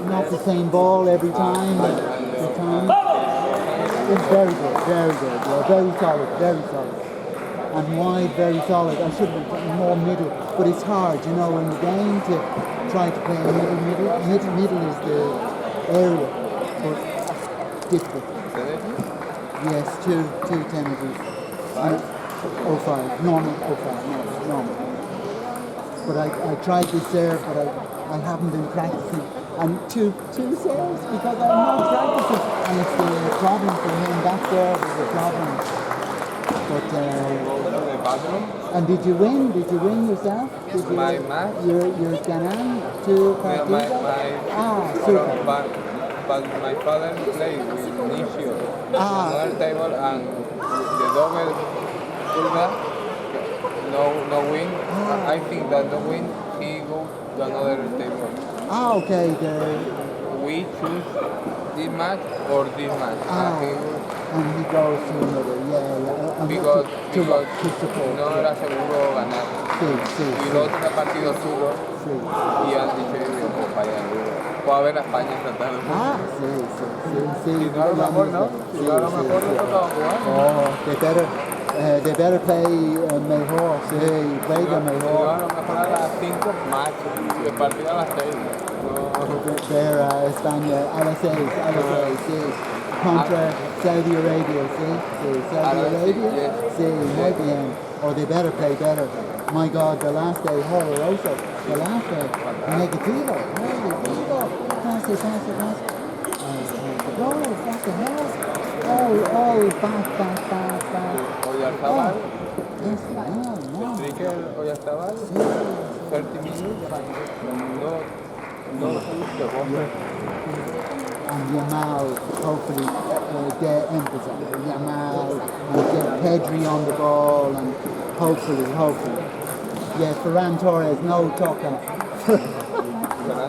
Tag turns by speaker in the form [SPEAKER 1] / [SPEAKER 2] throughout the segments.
[SPEAKER 1] not the same ball every time. It's very good, yeah, very solid, very solid. And wide, very solid. I should have been more middle, but it's hard, in the game to try to play middle. Middle is the area, but difficult. Yes, two tennis. 05, normal 05, normal. But I tried this serve, but I haven't been practicing. And two serves because I'm not practicing. And it's the problem for him. That serve is a problem. But and did you win? Did you win yourself? Did you,
[SPEAKER 2] my match.
[SPEAKER 1] Your Ganador to Partida? Super.
[SPEAKER 2] But my father played with Nicio another table and the double Ulga, no win. I think that no win, he goes to another table.
[SPEAKER 1] Okay.
[SPEAKER 2] We choose this match or this match.
[SPEAKER 1] And he goes to another, yeah.
[SPEAKER 2] Because
[SPEAKER 1] support.
[SPEAKER 2] No era seguro ganar.
[SPEAKER 1] Sí.
[SPEAKER 2] Y los otros partidos solo.
[SPEAKER 1] Sí.
[SPEAKER 2] Y han dicho yo para allá. Puedo a ver a España esta tarde.
[SPEAKER 1] Sí.
[SPEAKER 2] Si no, a lo mejor no. Si no, a lo mejor no tocaba jugar.
[SPEAKER 1] Oh, they better play mejor. Sí, play the mejor.
[SPEAKER 2] Si no, a lo mejor a las 5 match. El partido a las 6.
[SPEAKER 1] España a las 6, sí. Contra Saudi Arabia, sí. Saudi Arabia, sí, muy bien. Or they better play better. My God, the last day, horroroso. The last day, negativo. Pass. That's the hell. Back.
[SPEAKER 2] Oyarzabal.
[SPEAKER 1] Yes, no.
[SPEAKER 2] Striker Oyarzabal. 30 minutes. No
[SPEAKER 1] And Yamal, hopefully, get emphasis. Yamal, and get Pedri on the ball, and hopefully. Yeah, Ferran Torres, no talker. Nada.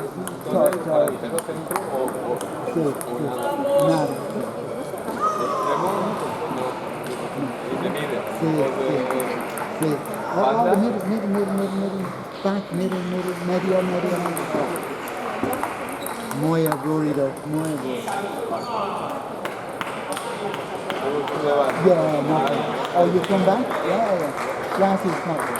[SPEAKER 1] Sí. Oh, middle. Back, middle. Medio. Muy aburrido. Yeah, nothing. Oh, you come back? Yeah. Glasses, nothing.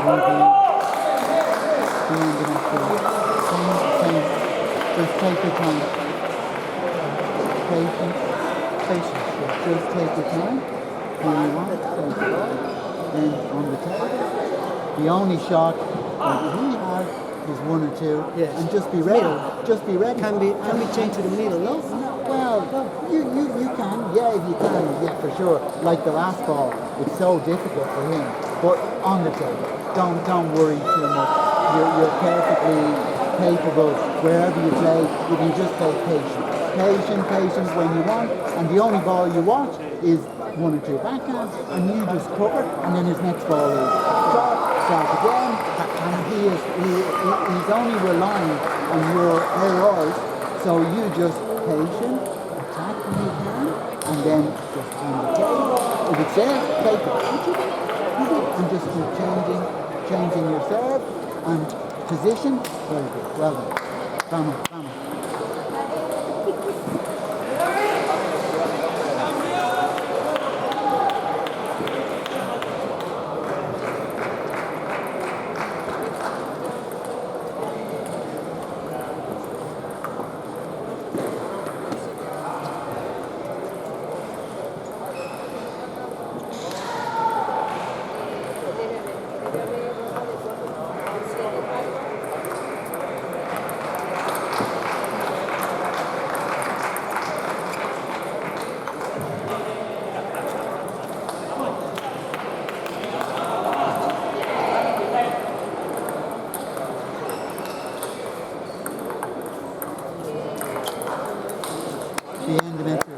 [SPEAKER 1] Just take your time. Patience. Patience. Just take your time. Here you want. Then on the table. The only shot that he has is one or two.
[SPEAKER 3] Yes.
[SPEAKER 1] And just be ready. Just be ready.
[SPEAKER 3] Can we change to the middle, no?
[SPEAKER 1] Well, you can. Yeah, you can. Yeah, for sure. Like the last ball, it's so difficult for him. But on the table. Don't worry too much. You're perfectly capable wherever you play. You can just play patient when you want, and the only ball you want is one or two backhands, and you just cover, and then his next ball is start again, and he's only relying on your errors, so you just patient, attack when you can, and then just on the table. If it's there, take it. And just keep changing your serve and position. Very good. Well done. Vamos. Bien, Demetrio.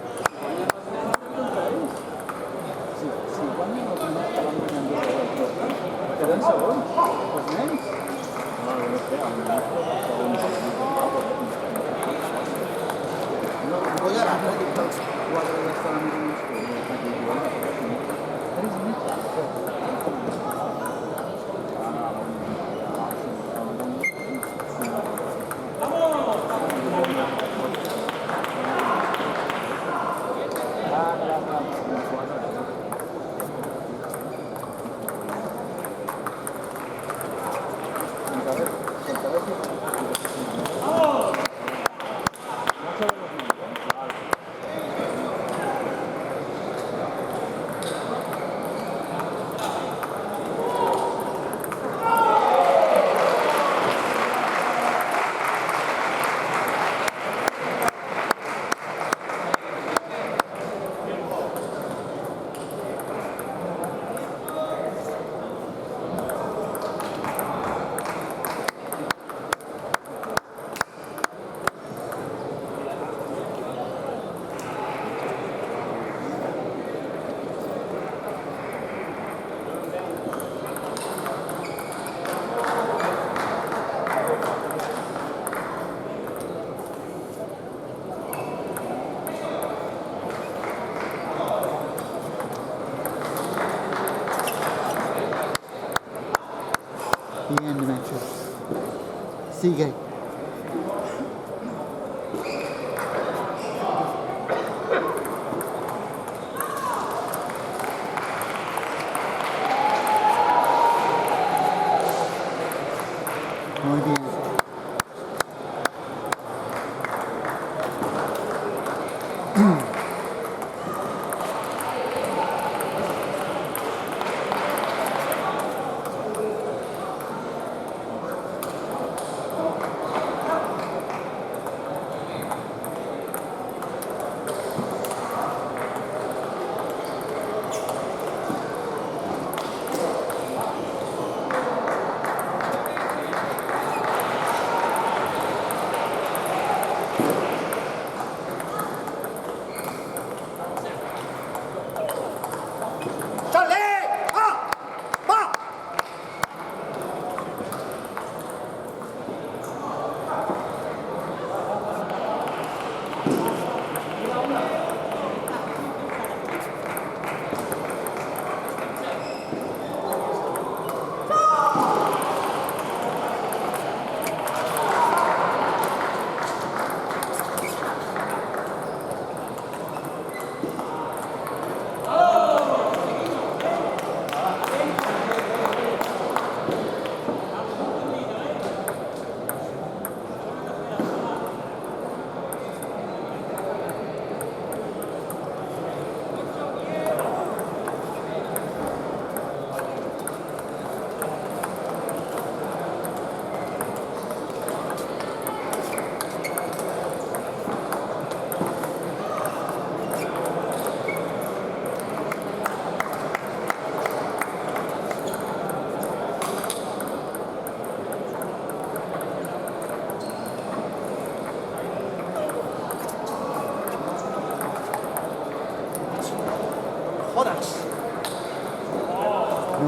[SPEAKER 1] Bien, Demetrio. Sigue. Muy bien.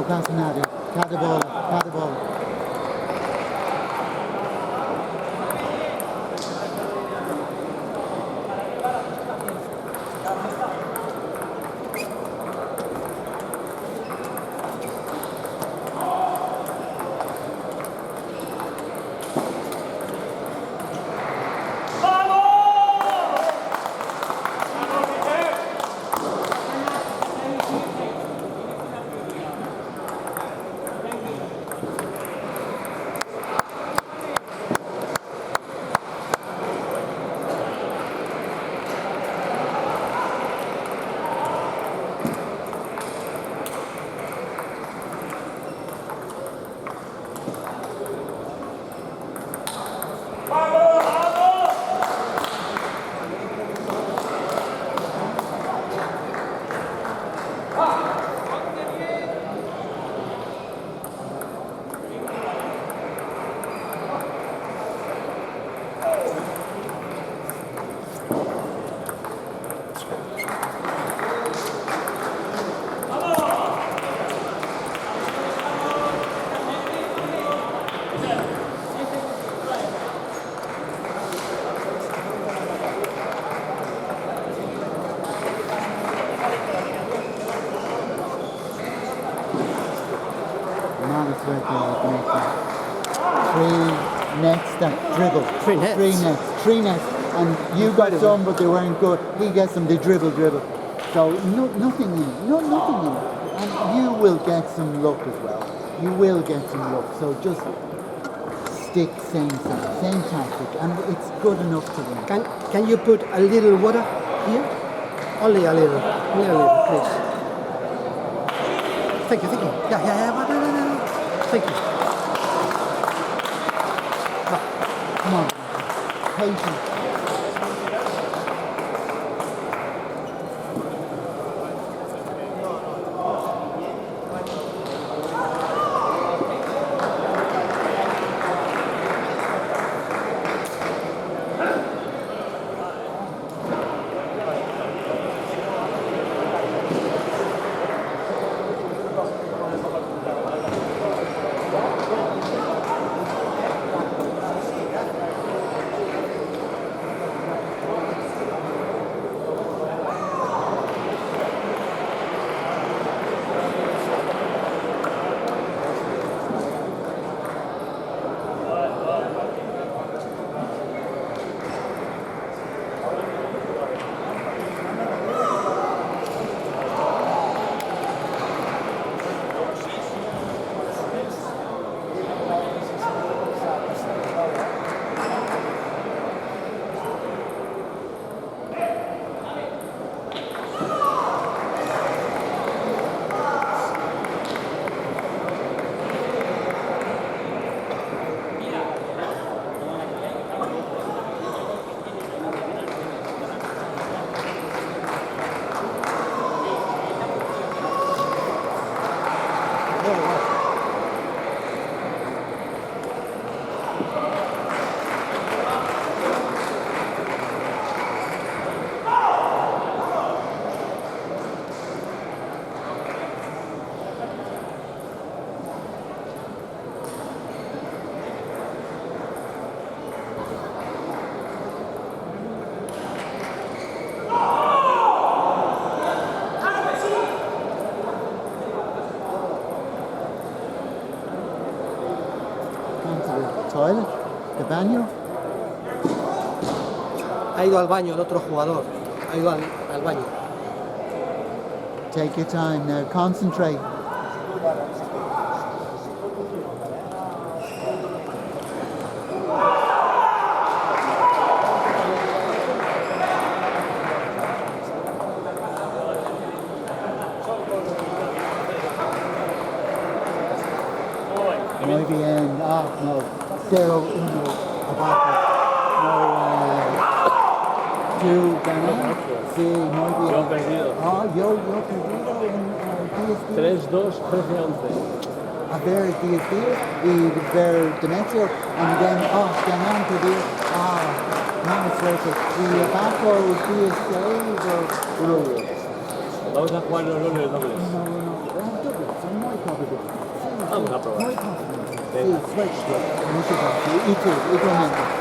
[SPEAKER 1] pasa nada. Cada bola, cada bola. Three nets that dribble. Three nets. And you got some, but they weren't good. He gets them, they dribble. So nothing in. Nothing in. And you will get some luck as well. You will get some luck. So just stick same tactic, and it's good enough to win.
[SPEAKER 3] Can you put a little water here? Only a little, please. Thank you. Yeah. No. Thank you.
[SPEAKER 1] Come on, patience. Toilet, the baño.
[SPEAKER 3] Ha ido al baño el otro jugador. Ha ido al baño.
[SPEAKER 1] Take your time now. Concentrate. Muy bien. No. 0-1 abajo. No, 2 ganar. Sí, muy bien.
[SPEAKER 4] Yo perdido.
[SPEAKER 1] Yo perdido en
[SPEAKER 4] 3-2, 13-11.
[SPEAKER 1] A ver, y ver Demetrio, and then, ganar, perder. No, suerte. Y abajo, 16 o...
[SPEAKER 4] Vamos a jugar los dobles.
[SPEAKER 1] No, dobles, son muy complicados.
[SPEAKER 3] Vamos a probar.
[SPEAKER 1] Muy fácil. Sí, suelto. Muchas gracias. Y tú, igualmente.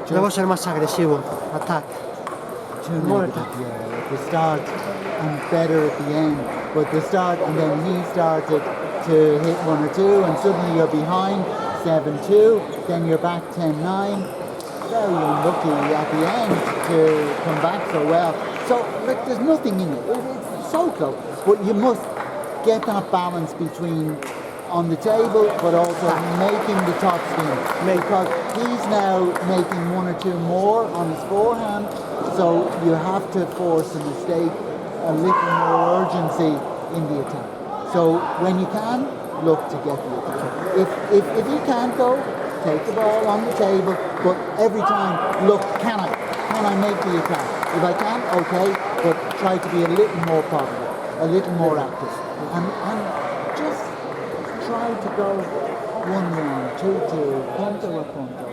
[SPEAKER 3] Debo ser más agresivo. Attack.
[SPEAKER 1] Too
[SPEAKER 3] More
[SPEAKER 1] negative,
[SPEAKER 3] attack.
[SPEAKER 1] yeah, at the start and better at the end. But the start, and then he started to hit one or two, and suddenly you're behind. 7-2, then you're back 10-9. Very unlucky at the end to come back so well. So look, there's nothing in it. It's so close. But you must get that balance between on the table, but also making the top spin. Because he's now making one or two more on his forehand, so you have to force a mistake, a little more urgency in the attack. So when you can, look to get the attack. If you can't go, take the ball on the table, but every time, look, can I make the attack? If I can, okay, but try to be a little more positive, a little more active. And just try to go 1-1, 2-2, punto a punto.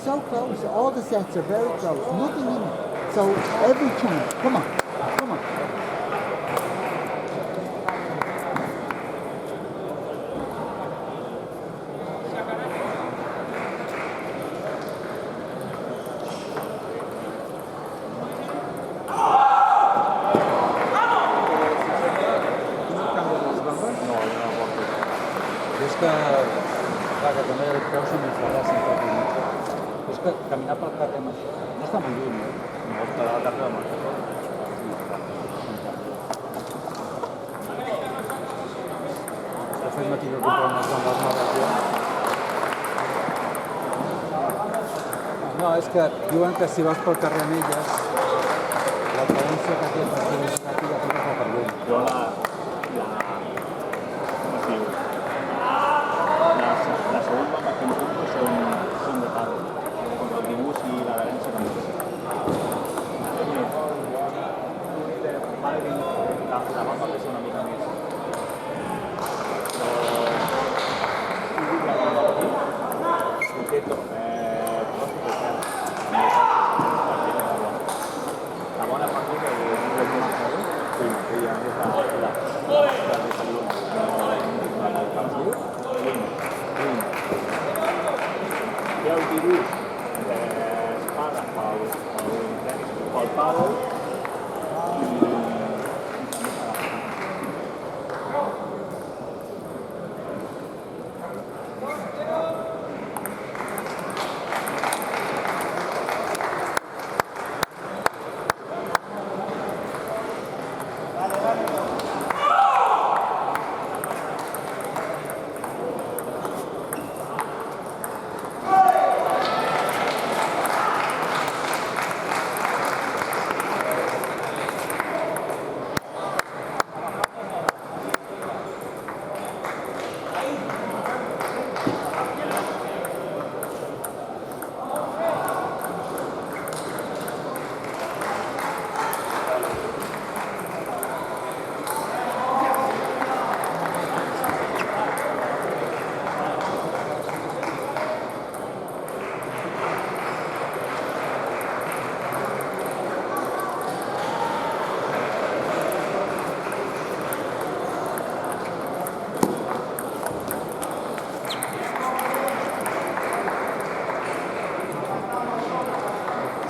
[SPEAKER 1] So close, all the sets are very close, nothing in it. So every chance, come on.
[SPEAKER 4] Caminar pel carrer amb això no està molt lluny, no? No està a la carrer amb això. De fet, m'ha tingut que comprar unes gambes noves, jo. No, és que diuen que si vas pel carrer amb elles, la diferència que tens per ser aquí ja tot fa per lluny.
[SPEAKER 5] Jo com es diu? La següent bamba que em compro són de palo. El dibuix i l'adherència també. La bamba pesa una mica més. Intento la bona partida i sí, ella és la de salut. Hi ha el dibuix d'espada pel palo i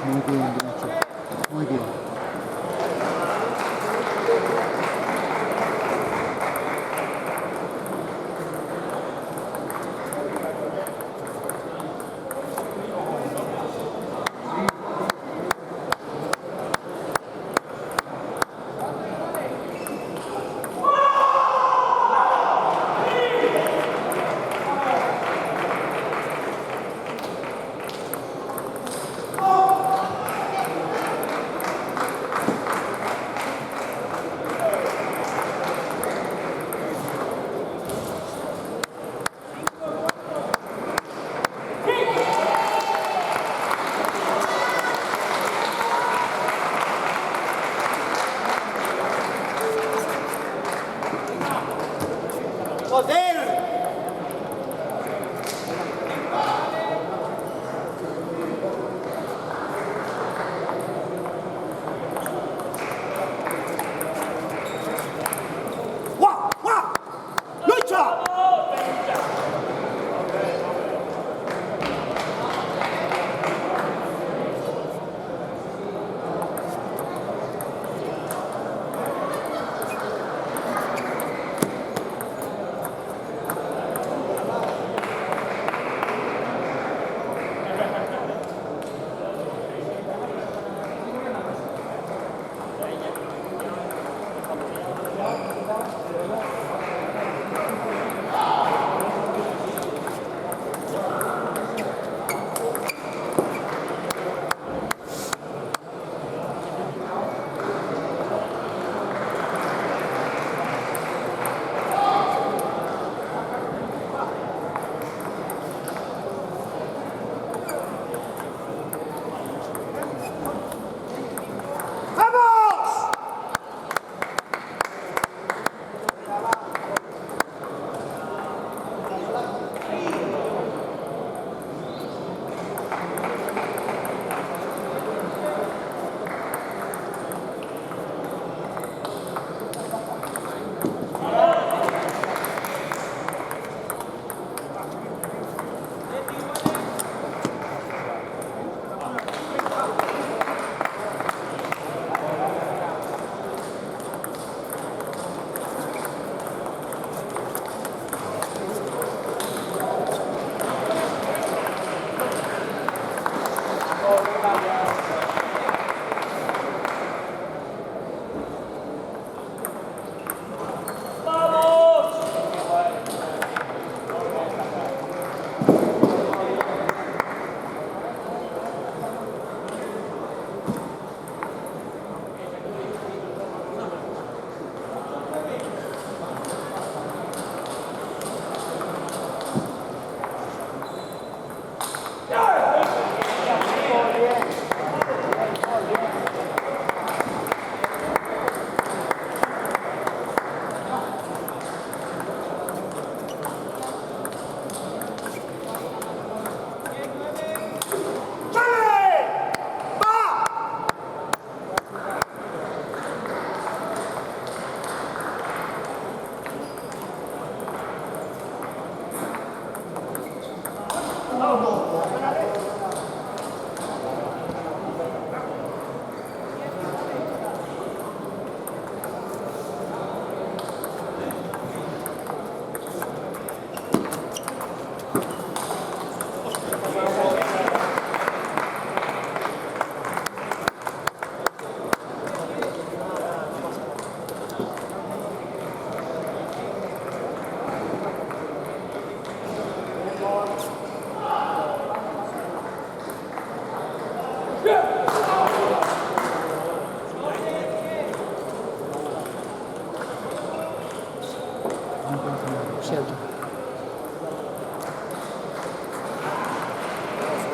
[SPEAKER 1] Muy bien, Demetrio. Muy bien.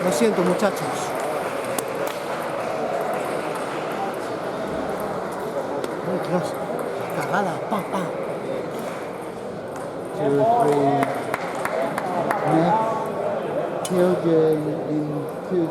[SPEAKER 3] Lo siento, muchachos. Ay, Dios. Cagada, pa, pa.
[SPEAKER 1] 2, 3. Next, Kilgore in 2.